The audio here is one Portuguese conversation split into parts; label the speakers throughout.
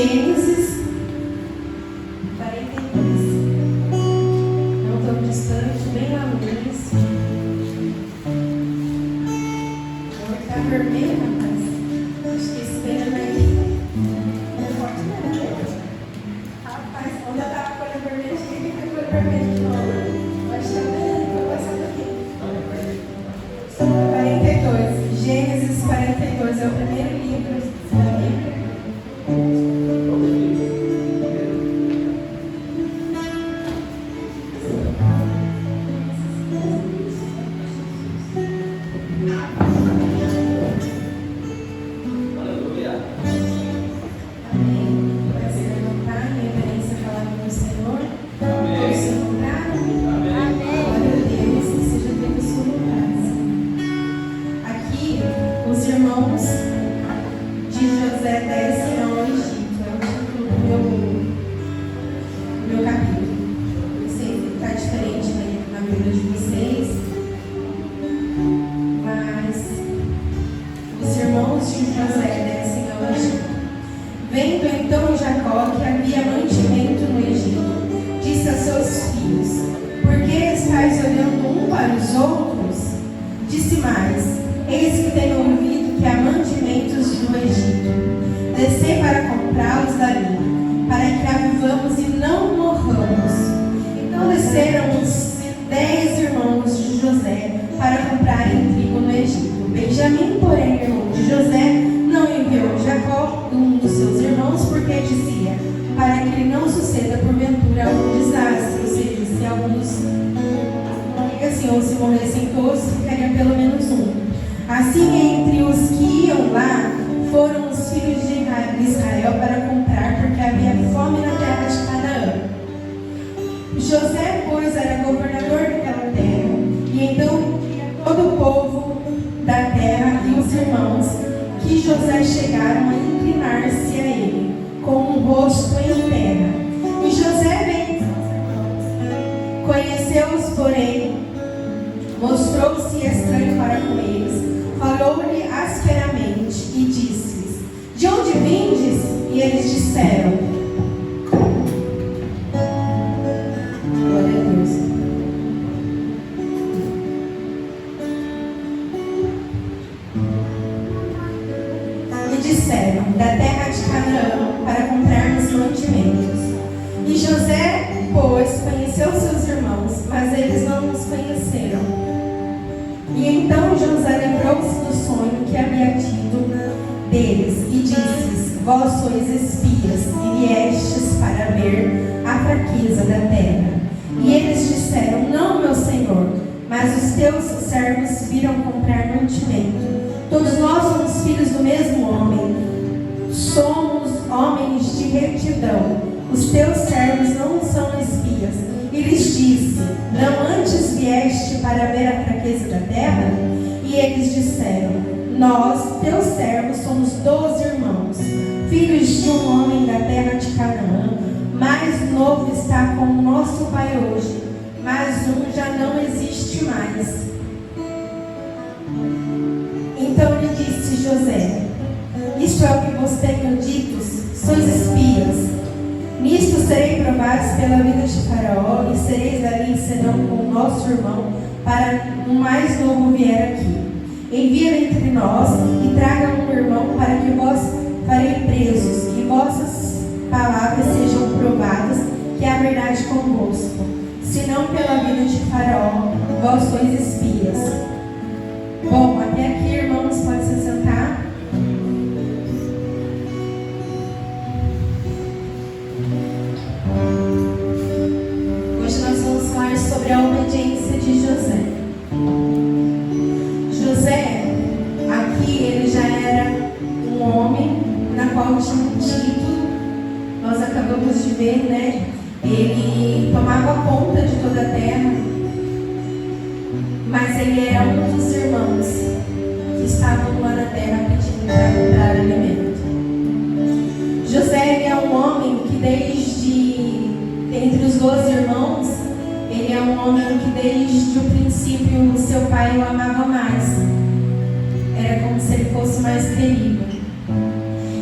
Speaker 1: Gênesis 42. Não tão distante, bem lá no início. Vou ficar vermelho, rapaz. Acho que esse pena aí é forte mesmo. Rapaz, quando eu tava com a cor vermelha, cheguei com a cor vermelha de novo. Vai chamando, vou passar daqui. 42. Gênesis 42 é o primeiro livro da Bíblia.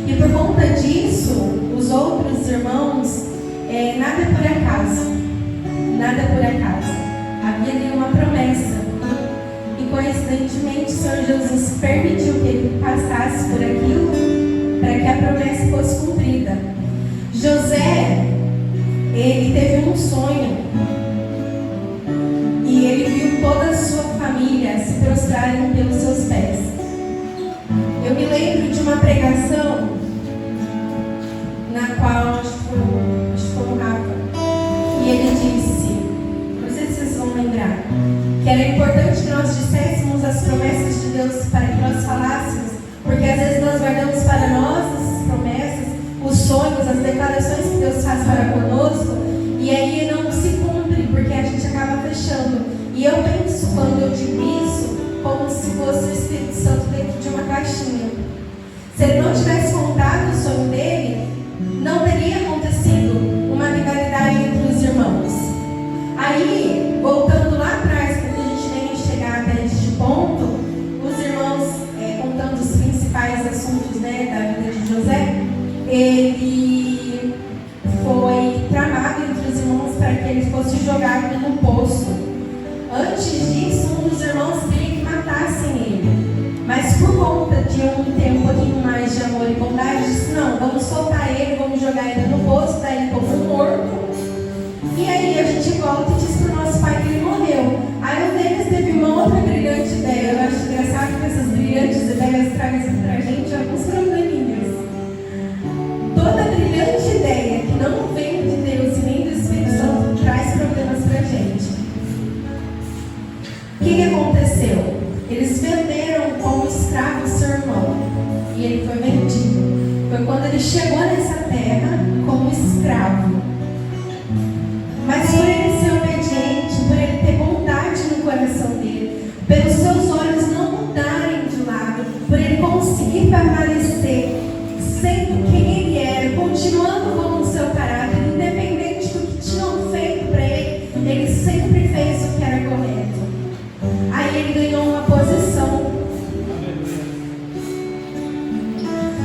Speaker 2: E por conta disso, os
Speaker 1: os outros irmãos, nada é por acaso. Nada é por acaso. Havia uma promessa. E coincidentemente, o Senhor Jesus permitiu que ele passasse por aquilo para que a promessa fosse cumprida. José, ele teve um sonho. E ele viu toda a sua família se prostrarem pelos seus pés. Eu me lembro de uma pregação na qual acho que foi o Rafa. E ele disse, não sei se vocês vão lembrar, que era importante que nós disséssemos as promessas de Deus para que nós falássemos, porque às vezes nós guardamos para nós as promessas, os sonhos, as declarações que Deus faz para conosco, e aí não se cumpre, porque a gente acaba fechando. E eu penso, quando eu digo isso, como se fosse o Espírito Santo dentro de uma caixinha. Se ele não tivesse contado o sonho dele, não teria acontecido uma rivalidade entre os irmãos. Aí, voltando lá atrás, para que a gente venha chegar até este ponto, os irmãos, contando os principais assuntos, né, da vida de José, ele foi tramado entre os irmãos para que ele fosse jogado no poço. Antes disso, um dos irmãos queria que matassem ele. Mas por conta de ter um pouquinho mais de amor e bondade, disse, não, vamos soltar ele, vamos jogar ele no poço, dar ele como morto. E aí a gente volta e diz para o nosso pai que ele morreu. Aí o deles teve uma outra brilhante ideia. Eu acho engraçado que essas brilhantes ideias trazem para a gente alguns probleminhas. Toda brilhante ideia que não vem de Deus e nem do Espírito Santo traz problemas para a gente. O que aconteceu? Eles venderam como escravo seu irmão. E ele foi vendido. Foi quando ele chegou nessa terra como escravo. Mas por ele ser obediente, por ele ter bondade no coração dele, pelos seus olhos não mudarem de lado, por ele conseguir permanecer sendo quem ele era, continuando com o seu caráter, independente do que tinham feito para ele, ele sempre fez o que era correto. Aí ele ganhou uma posição.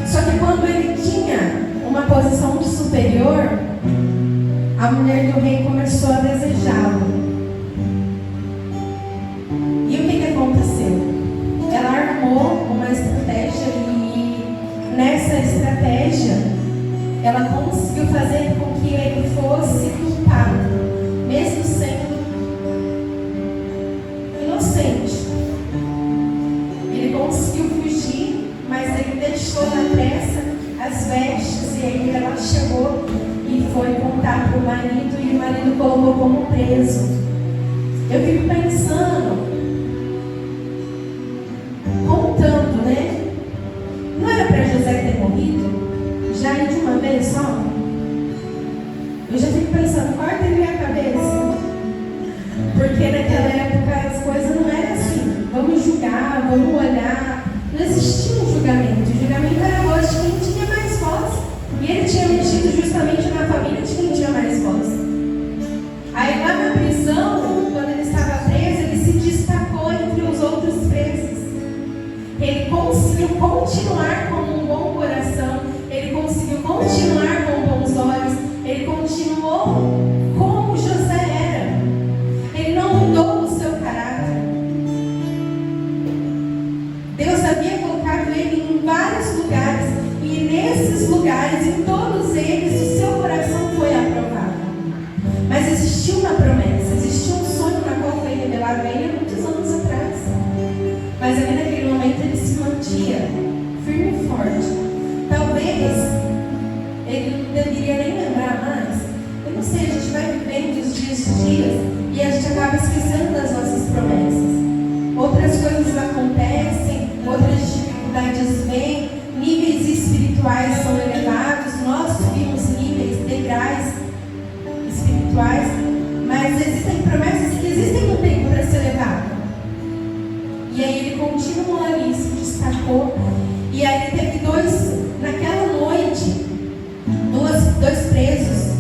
Speaker 1: Só que quando ele tinha uma posição de superior, a mulher do rei começou a desejá-lo. E o que aconteceu? Ela armou uma estratégia e nessa estratégia ela conseguiu fazer com que ele fosse culpado, mesmo sendo inocente. Ele conseguiu fugir, mas ele deixou na pressa as vestes e aí ela chegou e foi contar para o marido e o marido colocou como preso. Eu fico pensando, contando, né? Não era para José ter morrido? Já de uma vez só? Eu já fico pensando, corta-lhe a cabeça. Porque naquela época as coisas não eram assim. Vamos julgar, vamos olhar. Não existia um julgamento. O julgamento era voz de quem tinha mais voz. E ele tinha mexido justamente na família de quem tinha mais voz. Aí lá na prisão, quando ele estava preso, ele se destacou entre os outros presos. Ele conseguiu continuar com um bom coração, ele conseguiu continuar com bons olhos, ele continuou como José era. Ele não mudou o seu caráter. Deus havia colocado ele em vários lugares, e nesses lugares, em todos eles, o seu coração foi aprovado. Mas existiu uma promessa, existiu um sonho na qual foi revelado a ele há muitos anos atrás. Mas ali naquele momento ele se mantia firme e forte. Talvez ele não deveria nem lembrar mais. Eu não sei, a gente vai vivendo os dias e a gente acaba esquecendo das nossas promessas. Outras coisas acontecem, outras dificuldades vêm, níveis espirituais são elevados, nós subimos níveis, degraus espirituais, mas existem promessas que existem um tempo para ser levado. E aí ele continuou ali, se destacou. E aí teve naquela noite, dois presos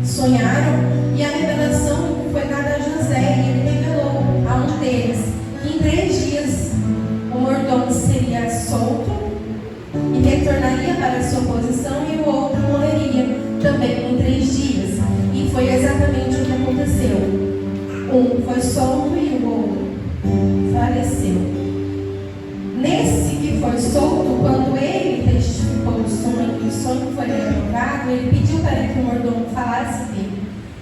Speaker 1: sonharam, e a revelação foi dada a José, e ele revelou a um deles que em 3 dias o mordomo seria solto e retornaria para a sua posição, e o outro morreria. sonho foi reprovado, ele pediu para que o mordomo falasse dele.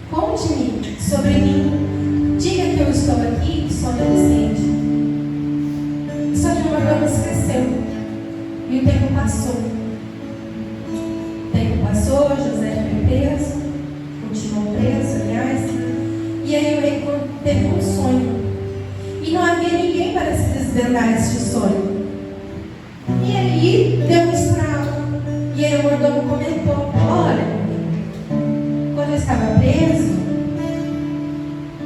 Speaker 1: Conte-me sobre mim. Diga que eu estou aqui, que sou inocente. Só que o mordomo esqueceu. E o tempo passou. O tempo passou, José foi preso. Continuou preso, aliás. E aí o rei teve um sonho. E não havia ninguém para se desvendar este sonho. E aí deu um estralo. E aí o mordomo comentou: olha, quando eu estava preso,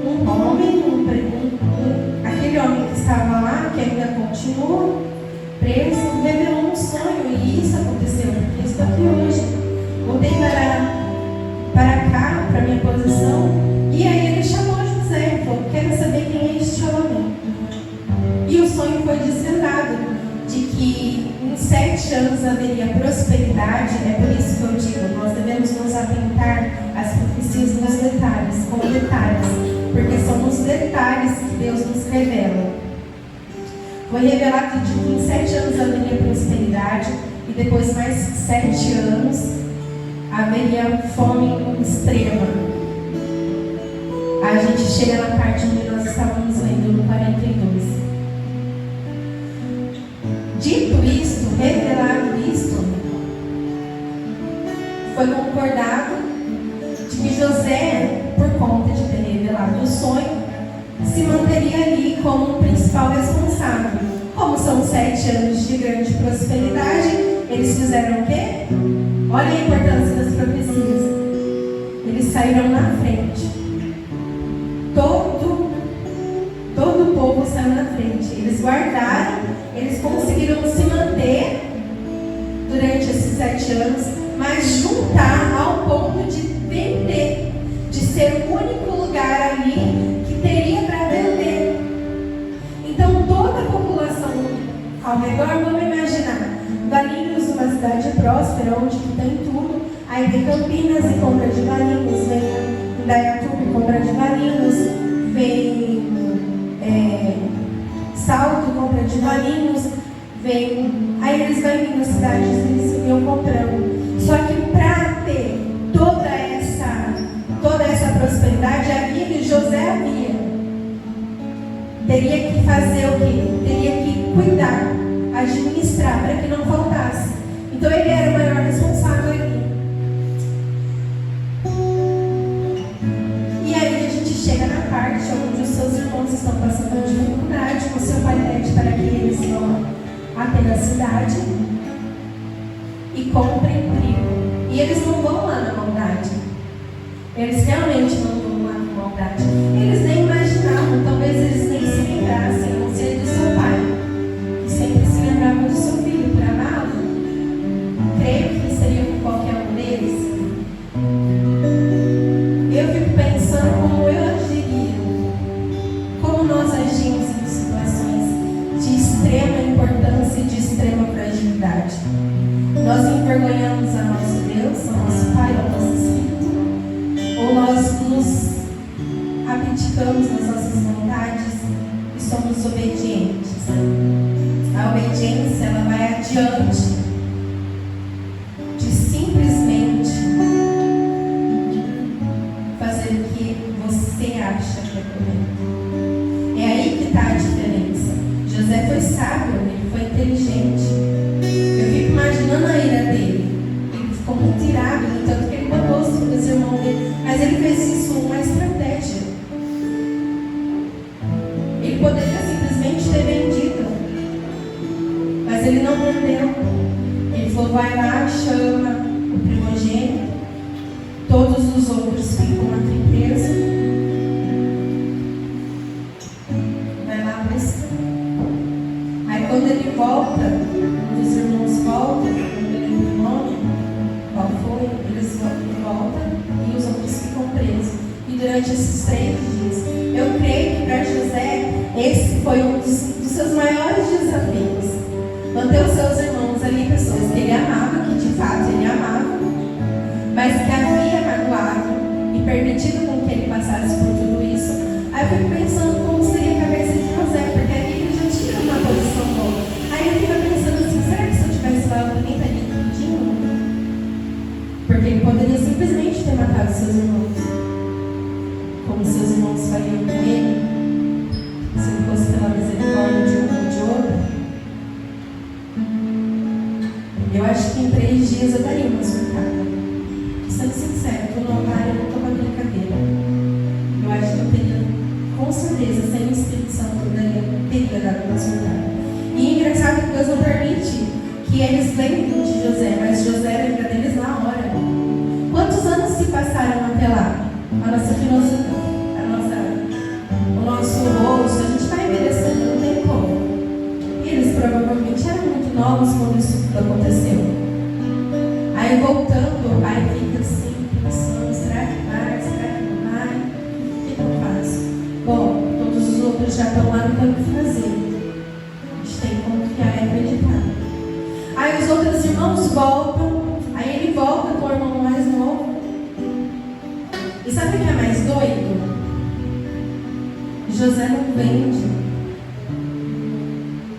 Speaker 1: um homem, aquele homem que estava lá, que ainda continua preso, revelou um sonho. E isso aconteceu, porque eu estou aqui hoje. Voltei para cá, para minha posição. E aí ele chamou José e falou: quero saber quem é este homem. E o sonho foi desvendado, de que em 7 anos haveria prosperidade. É por isso que eu digo, nós devemos nos atentar às profecias nos detalhes, com detalhes, porque são nos detalhes que Deus nos revela. Foi revelado de que em 7 anos haveria prosperidade, e depois mais 7 anos haveria fome extrema. A gente chega na parte onde nós estávamos lendo no 42. Dito isto, revelado isto, foi concordado de que José, por conta de ter revelado o sonho, se manteria ali como o principal responsável. Como são 7 anos de grande prosperidade, eles fizeram o quê? Olha a importância das profecias. Eles saíram na frente. Todo o povo saiu na frente. Eles guardaram, eles conseguiram se manter durante esses 7 anos, mas juntar ao ponto de vender, de ser o único lugar ali que teria para vender. Então toda a população ao redor, vamos imaginar, Valinhos, uma cidade próspera, onde tem tudo. Aí vem Campinas e compra de Valinhos, vem Indaiatuba e compra de Valinhos, vem Salto e compra de Valinhos, vem. Aí eles vão vindo nas cidades e eles iam comprando. Só que para ter toda essa prosperidade, havia que José havia. Teria que fazer o quê? Teria que cuidar, administrar para que não faltasse. Então ele era o maior responsável aqui. E aí a gente chega na parte onde os seus irmãos estão passando dificuldade, o seu pai pede para que eles vão até a cidade e comprem trigo. E eles não vão lá na maldade. Eles realmente não vão lá na maldade. Eles nem imaginavam, talvez eles nem se lembrassem, a não ser do seu pai, que sempre se lembrava do seu filho por amá-lo. Creio que seria com qualquer um deles. Eu fico pensando como eu agiria, como nós agimos em situações de extrema importância e de extrema fragilidade. Nós envergonhamos a nosso Deus, ao nosso Pai, ao nosso Espírito, ou nós nos abdicamos das nossas vontades e somos obedientes. A obediência, ela vai adiante de simplesmente fazer o que você acha que é correto. É aí que está a diferença. José foi sábio, ele foi inteligente. Eu fico imaginando a ira dele. Ele ficou muito irado, tanto que ele botou os irmãos dele. Mas ele fez isso uma estratégia. Ele poderia simplesmente ter vendido, mas ele não vendeu. Ele falou: vai lá, chama o primogênito, todos os outros ficam aqui presos. Vai lá buscar. Aí quando ele volta, os irmãos voltam, quando ele lembra o nome, qual foi, eles voltam e os outros ficam presos. E durante esses 3 dias, eu creio que para José, esse foi um dos seus maiores desafios. Manter os seus irmãos ali, pessoas que ele amava, que de fato ele amava, mas que havia magoado e permitido com que ele passasse por tudo isso. Aí eu fico pensando como seria a cabeça de José, porque ali ele já tinha uma posição boa. Aí eu fico pensando assim: será que se eu tivesse lá, eu também estaria tudinho? Porque ele poderia simplesmente ter matado seus irmãos, como seus irmãos fariam com ele, se não fosse pela misericórdia de um ou de outro. Eu acho que em 3 dias eu daria uma surtada. Sendo sincero, estou no altar e não estou batendo cadeira. Eu acho que eu teria, com certeza, sem o Espírito Santo, eu teria dado uma surtada. E é engraçado que Deus não permite que eles lembrem de José, mas José lembra deles na hora. Quantos anos se passaram até lá? A nossa filosofia, o nosso rosto, a gente vai envelhecendo, não tem como. E eles provavelmente eram muito novos quando isso tudo aconteceu. Aí voltando, o pai fica assim, pensando, será que vai? Será que não vai? O que eu faço? Bom, todos os outros já estão lá, não tem o que fazer. A gente tem que confiar e acreditar. Aí os outros irmãos voltam, aí ele volta com o irmão mais novo. E sabe o que é mais doido? José não vende.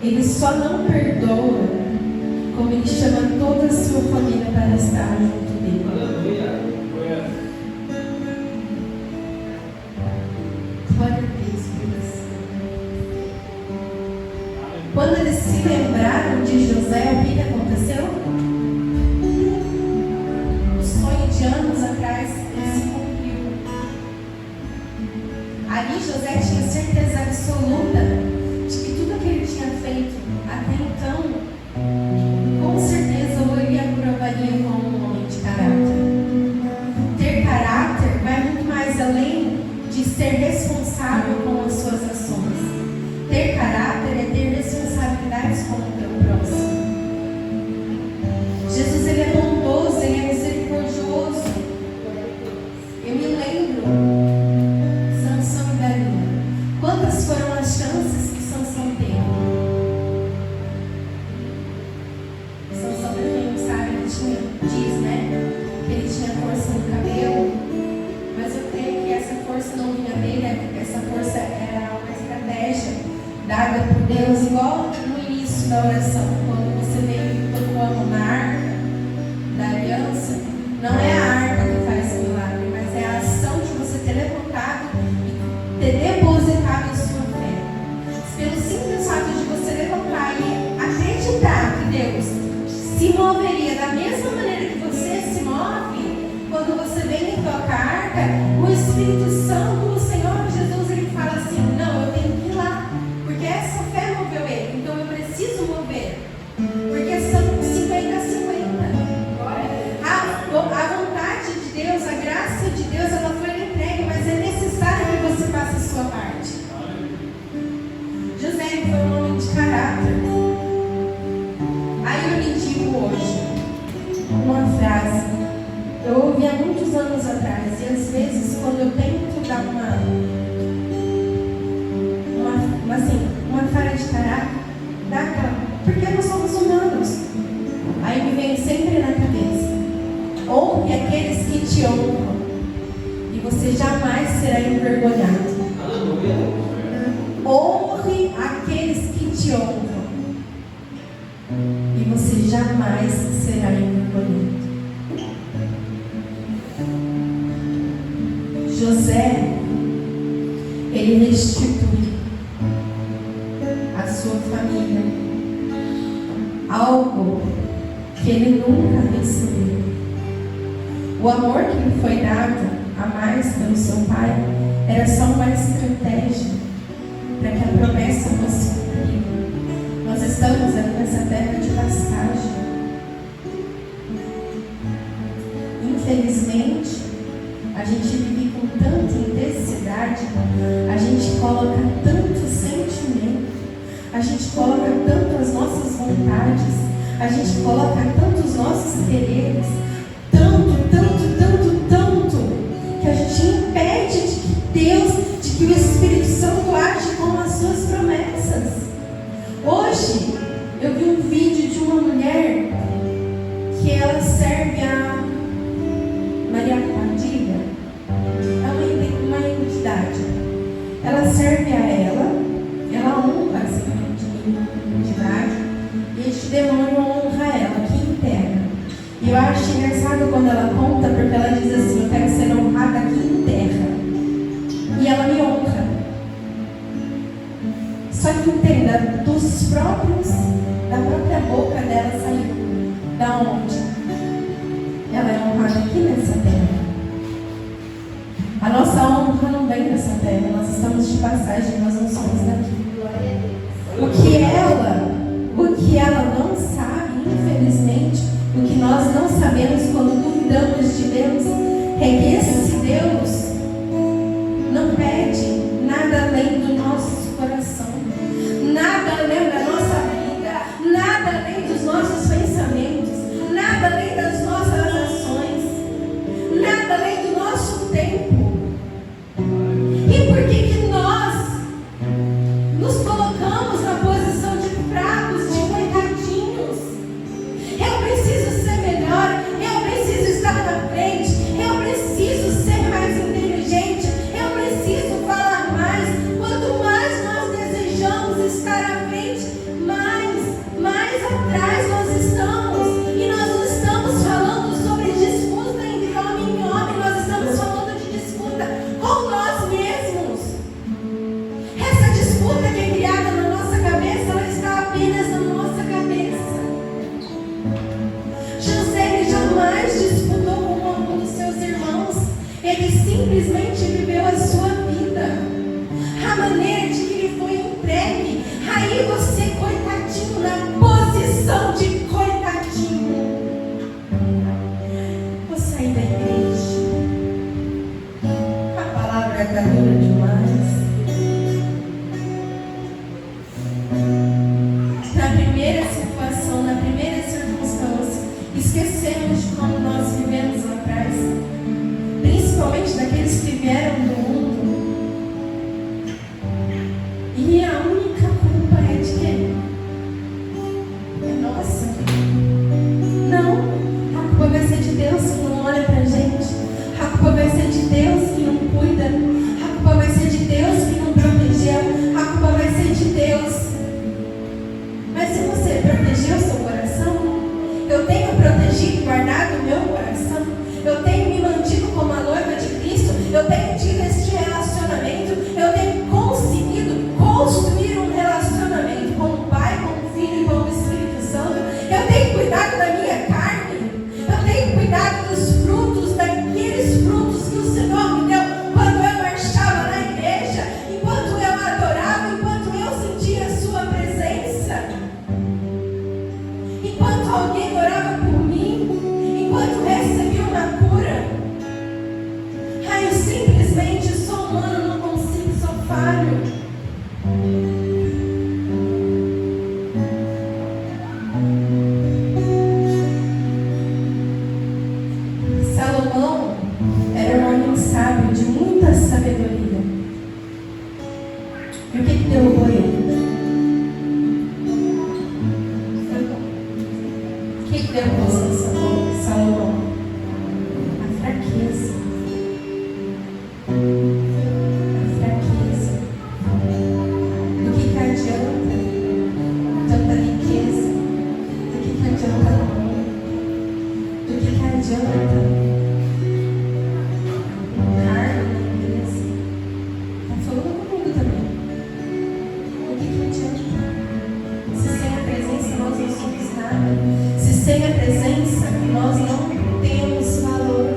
Speaker 1: Ele só não perdoa, como ele chama toda a sua família para estar junto dele. Glória a Deus por isso. Quando eles se lembraram de José, o que aconteceu? O sonho de anos atrás, ele se cumpriu. Ali José tinha certeza absoluta de que tudo que ele tinha feito até então, com certeza o ele aprovaria como um homem de caráter. Ter caráter vai muito mais além de ser responsável com as suas ações. Ter caráter é ter responsabilidades com o teu próximo. Jesus, ele é bondoso, ele é misericordioso. Eu me lembro, Sansão e Dalila. Quantas foram as chances que Sansão teve? Sansão, para quem não sabe, ele diz, né, que ele tinha força no cabelo, mas eu creio que essa força não vinha dele, essa força era uma estratégia dada por Deus, igual no início da oração, quando você veio e tocou na arca da aliança. Não é a arca que faz o milagre, mas é a ação de você ter levantado e ter depositado a sua fé. Pelo simples fato de você levantar e acreditar que Deus se moveria da mesma maneira que você se move, quando você vem e toca a arca, o Espírito Santo, o Senhor Jesus, ele fala assim: não, eu tenho que ir lá, porque essa fé moveu ele, então eu preciso mover, porque são 50-50. A vontade de Deus, a graça de Deus, ela foi entregue, mas é necessário que você faça a sua parte. José foi um homem de caráter. Aí eu lhe digo hoje uma frase, eu ouvi há muitos anos atrás, e às vezes quando eu tento dar uma falha de caráter, dá aquela, porque nós somos humanos. Aí me vem sempre na cabeça: honre aqueles que te honram, e você jamais será envergonhado. Honre aqueles que te honram, e você jamais será envergonhado. José, ele restitui à sua família algo que ele nunca recebeu. O amor que lhe foi dado a mais pelo seu pai era só uma estratégia para que a promessa fosse cumprida. Nós estamos aqui nessa terra de passagem. Infelizmente, a gente vive com tanta intensidade, a gente coloca tanto sentimento, a gente coloca tanto as nossas vontades, a gente coloca tanto os nossos quereres, tanto, que a gente impede de que Deus, de que o Espírito Santo age com as suas promessas. Hoje, eu vi um vídeo de uma mulher que ela serve a Maria Padilha, é uma entidade. Ela serve a ela honra essa entidade, e este demônio honra ela, que enterra. E eu acho engraçado quando ela conta, porque ela diz assim: eu quero ser honrada aqui em terra. E ela me honra. Só que entenda, da própria boca dela saiu. Da onde? Ela é honrada aqui nessa terra. A nossa honra não vem dessa terra. Nós estamos de passagem, nós não somos daqui. O que ela não sabe, infelizmente, o que nós não sabemos quando duvidamos de Deus, é que esse Deus não pede nada além do nosso coração, nada além da nossa vida, nada além dos nossos pensamentos, nada além das nossas ações, nada além do nosso tempo. E por que nós nos colocamos na posição de fracos, de coitadinhos? Eu preciso ser melhor, eu preciso estar na frente, eu preciso ser mais inteligente, eu preciso falar mais. Quanto mais nós desejamos estar à frente, mais atrás nós estamos. E nós não estamos falando sobre disputa entre homem e homem, nós estamos falando de disputa com nós mesmos. Essa disputa que é criada na nossa cabeça, ela está apenas na nossa cabeça. José, ele jamais disputou com algum dos seus irmãos. Ele simplesmente viveu a sua vida, a maneira de que ele foi entregue. Aí você, coitadinho, na posição de coitadinho. Vou sair da igreja. A palavra é dura demais. Na primeira situação, na primeira circunstância, esquecemos de como nós vivemos lá atrás, principalmente daqueles que vieram do mundo. E a única culpa é de quem? É nossa. Não, a culpa vai ser de Deus que não olha pra gente. A culpa vai ser de Deus que não cuida. A culpa vai ser de Deus que não protegeu. A culpa vai ser de Deus. Mas se você protegeu o seu coração, eu tenho protegido e guardado o meu coração, eu tenho me mantido como a noiva de Cristo, eu tenho tido este relacionamento, eu tenho conseguido construir um relacionamento com o Pai, com o Filho e com o Espírito Santo. Eu tenho cuidado da minha carne, eu tenho cuidado dos frutos, daqueles frutos que o Senhor me deu quando eu marchava na igreja, enquanto eu adorava, enquanto eu sentia a sua presença, enquanto alguém orava por mim, enquanto recebi uma cura. Ai, eu simplesmente sou humano, não consigo, sou falho. Salomão era um homem sábio, de muita sabedoria. E o que derrubou ele? O que derrubou Salomão? A fraqueza. A fraqueza. Do que adianta? Tanta riqueza. Do que adianta amor? Do que adianta carne na igreja? Está falando comigo também. O que adianta? Se sem a presença nós não somos nada. Se sem a presença nós não temos valor.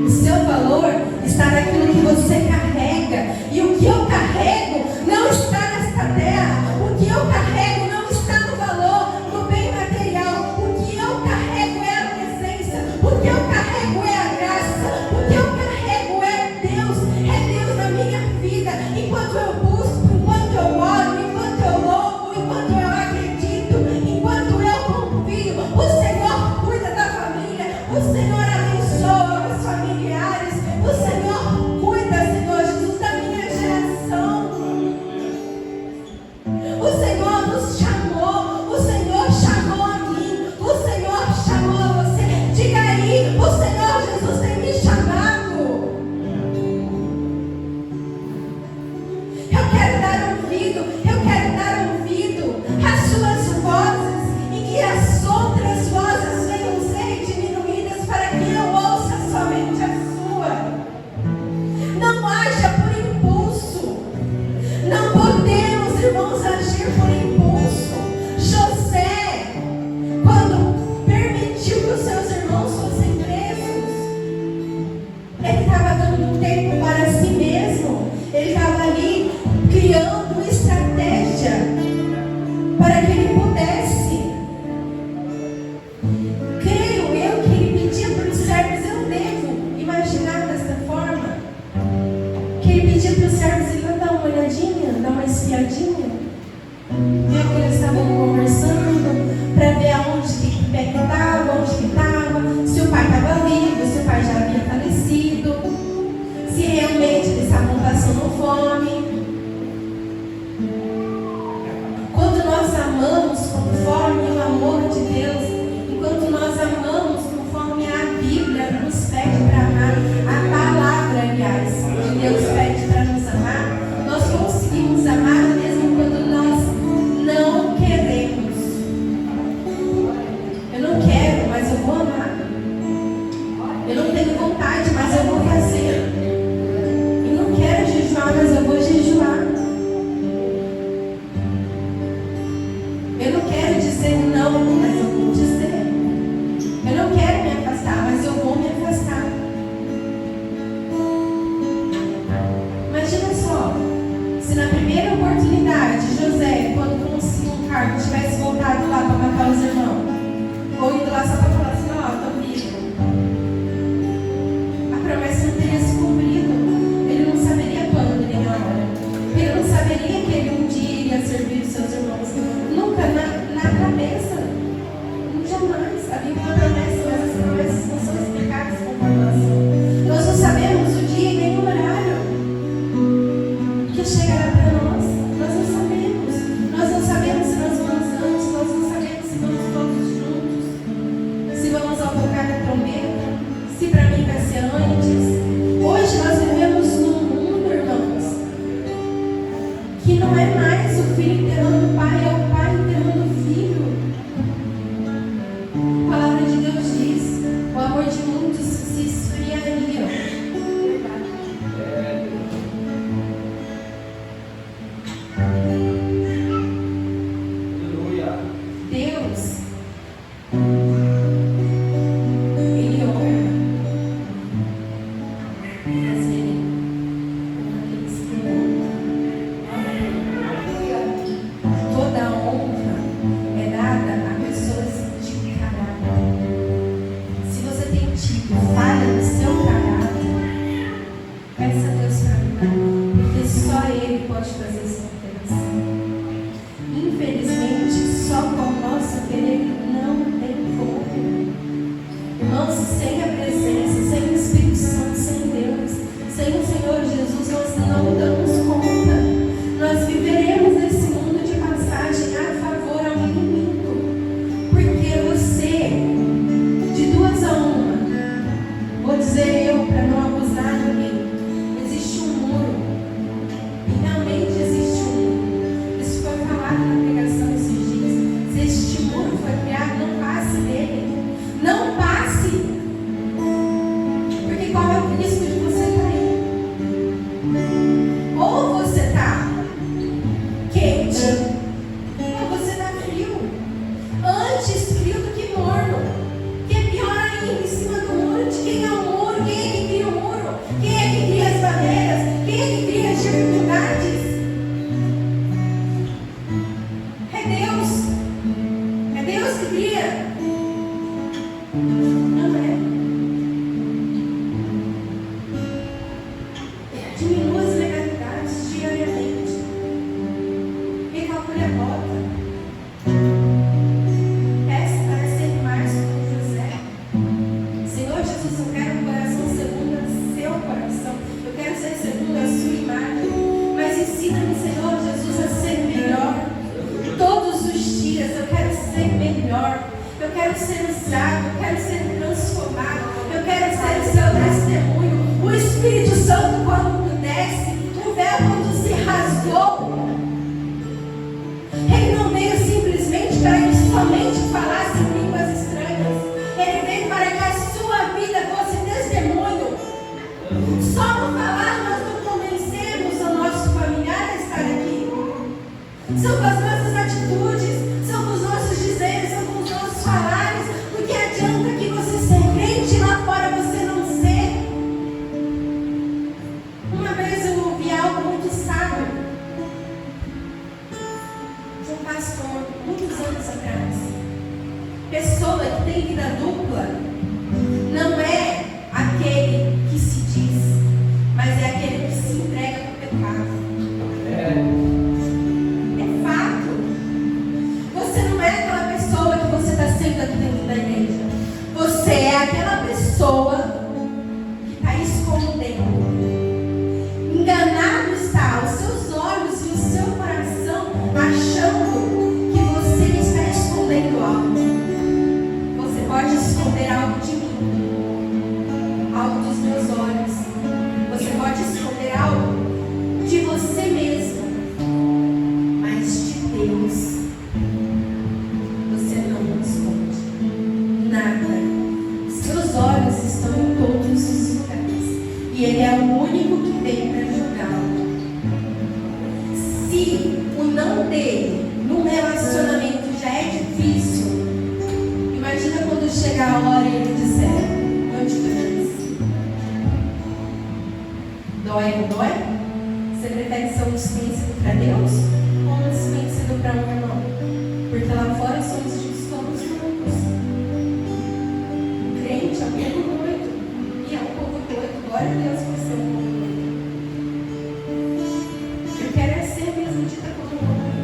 Speaker 1: O seu valor está naquilo que você carrega. E o que eu carrego não está nesta terra. O que eu carrego não está no valor, no bem material. O que eu carrego é a presença. O que eu carrego é a graça. O estava, onde que estava, se o pai estava vivo, se o pai já havia falecido, se realmente eles estavam passando fome. Quando nós amamos conforme o amor de Deus, enquanto nós amamos conforme a Bíblia nos pede para amar, a palavra, aliás, de Deus pede para nos amar, nós conseguimos amar mesmo quando nós não queremos. Eu não quero, mas eu vou amar. Eu não tenho vontade, mas eu vou fazer. Eu não quero jejuar, mas eu vou jejuar. Eu não quero dizer não, mas eu vou dizer. Eu não quero me afastar, mas eu vou me afastar. Imagina só, se na primeira oportunidade José, quando conseguiu um cargo, tivesse voltado lá para matar os irmãos, ou indo lá só para falar assim, ó, estou vivo. A promessa não teria se cumprido. Ele não saberia quando nem a hora. Ele não saberia que ele um dia iria servir os seus irmãos. Nunca na cabeça. Jamais. Havia uma promessa, mas as promessas não são explicadas com formulação. Nós não sabemos o dia e nem o horário que chegará para nós. Nós não sabemos. Nós não sabemos se nós vamos antes, nós não sabemos se vamos todos juntos, se vamos ao tocar da trombeta, se para mim vai ser antes. Hoje nós vivemos num mundo, irmãos, que não é mais o filho enterrando o pai, é o pai enterrando o filho. A palavra de Deus diz: o amor de muitos se esfriaria. Deus, Ele honra, mas Ele honra aqueles que honram. Toda a honra é dada a pessoas de caráter. Se você tem tido falha no seu caráter, peça a Deus para mudar, porque só Ele pode fazer isso acontecer. Infelizmente, só com o nosso querer não tem como. Irmãos, sem a presença, sem o Espírito Santo, sem Deus, sem o Senhor Jesus, nós não damos conta. Nós viveremos nesse mundo de passagem a favor ao inimigo. Porque você, de duas a uma, vou dizer eu para não abusar de ninguém, existe um muro. E realmente existe um muro. Isso foi falado na pregação esses dias. Se este muro foi criado, não passe dele. Não passe. Porque qual é o risco de você cair? Ou você está quente, ou você está frio. Antes frio do que morno. Que é pior ainda, em cima do muro. De quem é o muro? Quem é que cria o muro? Quem é que cria as barreiras? Quem é que cria as dificuldades? É Deus. É Deus que cria. Não é. Diminua as legalidades diariamente. Recalcule a rota. Peça para ser mais como José. Senhor Jesus, eu quero um coração segundo o seu coração. Eu quero ser segundo a sua imagem. Mas ensina-me, Senhor Jesus, a ser melhor. Todos os dias eu quero ser melhor. Eu quero ser usado, eu quero ser transformado, eu quero ser o seu testemunho. O Espírito Santo, quando desce, o véu quando se rasgou, ele não veio simplesmente para que somente falasse em línguas estranhas. Ele veio para que a sua vida fosse testemunho. Só no falar nós não convencemos o nosso familiar a estar aqui. São com as nossas atitudes, são com os nossos dizeres, são com os nossos falares. Porque adianta que você ser crente e lá fora você não ser. Uma vez eu ouvi algo muito sábio de um pastor, muitos anos atrás. Pessoa que tem vida dupla não é aquele que se diz, mas é aquele que se entrega para o pecado. É fato. esconder algo de mim, algo dos meus olhos. Você pode esconder algo de você mesmo, mas de Deus você não esconde nada. Seus olhos estão em todos os lugares e Ele é o único que tem para julgá-lo. Se o não dele num relacionamento já é difícil, imagina quando chegar a hora e ele disser: eu te fiz. Dói, não dói? Você prefere ser um desconhecido para Deus ou um desconhecido para um irmão? Porque lá fora somos justos todos juntos. O crente é um povo doido. E é um povo doido. Glória a Deus por ser um povo doido. Eu quero ser mesmo dita como um homem.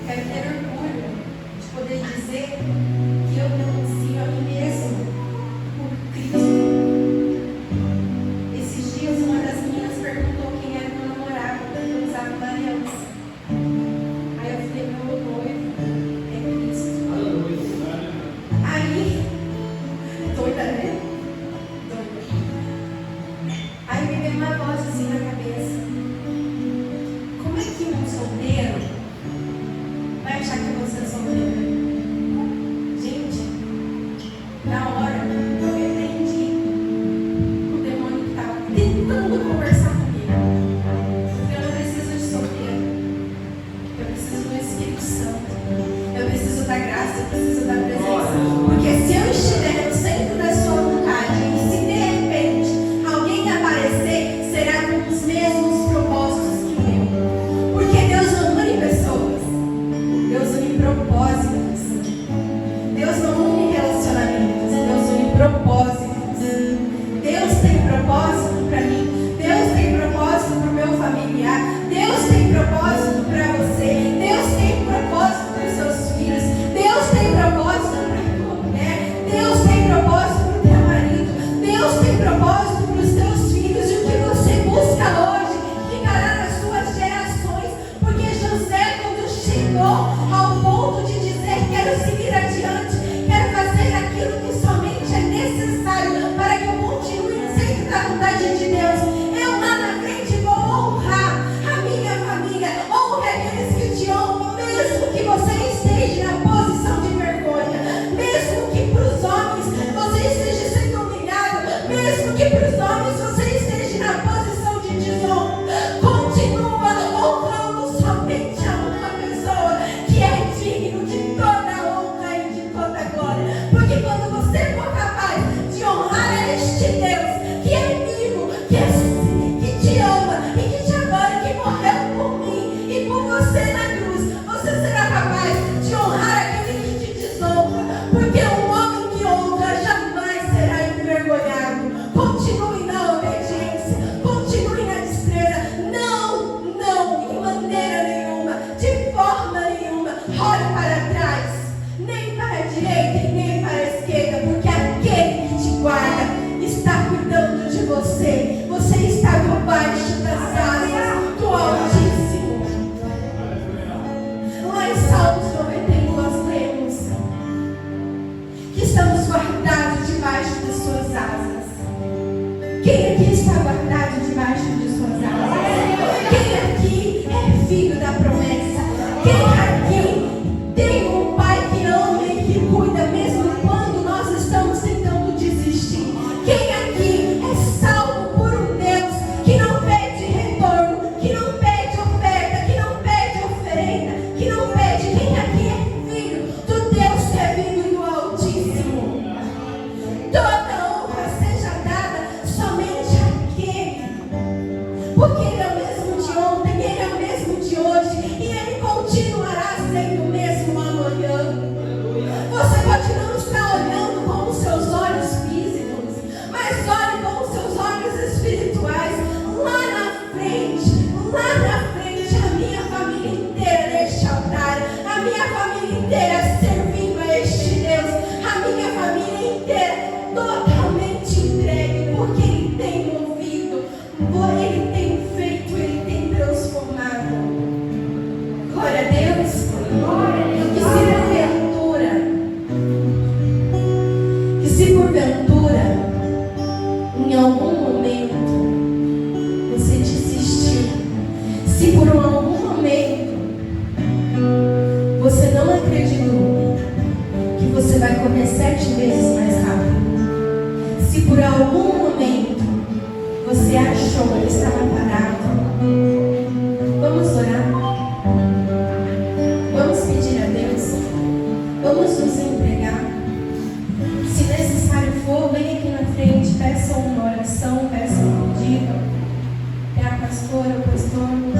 Speaker 1: Quero ter orgulho de poder dizer que eu denuncio a mim mesmo por Cristo. Esses dias uma das meninas perguntou quem era meu namorado, porque eu usava uma aliança. Aí eu falei: meu noivo é Cristo. Aí, doida, né? Doida. Aí me veio uma voz assim na cabeça: como é que um solteiro vai achar que você é solteira? Gente, na hora eu repreendi o demônio que estava tentando conversar comigo. Eu não preciso de solteiro. Eu preciso do Espírito Santo. Eu preciso da graça, eu preciso da presença. Porque se eu estiver no centro da sua vontade e se de repente alguém aparecer, será com os mesmos propósitos que eu. Porque Deus não une pessoas. Deus une propósitos. Deus não une relacionamentos. Deus une propósitos. Deus tem propósito para mim. Deus tem propósito para o meu familiar. Deus tem propósito para você. Deus tem propósito para os seus filhos. Deus tem propósito para a tua mulher. Deus tem propósito para o teu marido. Deus tem propósito para os teus filhos. E o que você busca hoje ficará nas suas gerações. Porque José, quando chegou ao ponto de dizer: quero seguir adiante, quero fazer aquilo que somente é necessário para que eu continue no centro da vontade de Deus, eu lá na frente vou honrar a minha família. Honre aqueles que te honram, mesmo que você esteja na posição de vergonha, mesmo que para os homens você esteja sendo humilhado, mesmo que para os homens você esteja na posição de desonra. Continua honrando somente a uma pessoa que é digno de toda honra e de toda glória. Porque quando você for capaz de honrar este Deus que é vivo, que te ama e que te adora, que morreu por mim e por você na cruz, você será capaz de honrar aquele que te desonra. Porque um homem que honra jamais será envergonhado. Continue na obediência, continue na destreza. Não, em maneira nenhuma, de forma nenhuma, olhe para trás, nem para a direita e nem para a esquerda, porque aquele que te guarda está cuidando de você. Você está debaixo das asas do Altíssimo. Lá em Salmos 91 nós lemos que estamos guardados debaixo de suas asas. Quem aqui está guardado debaixo de suas asas? Quem aqui é filho da promessa? Quem aqui tem um pai que ama e que cuida mesmo quando nós estamos tentando desistir? Quem aqui é salvo por um Deus que não pede retorno, que não pede oferta, que não pede oferenda, que não pede? Quem aqui é filho do Deus que é vivo e do Altíssimo? se porventura, em algum momento, você desistiu, se por algum momento você não acreditou que você vai correr 7 vezes mais rápido, se por algum momento você achou que estava parado, vamos orar, vamos pedir a Deus, vamos nos entregar. Se necessário for, venha aqui na frente, peça uma oração, peça um pedido, é a pastora, o pastor.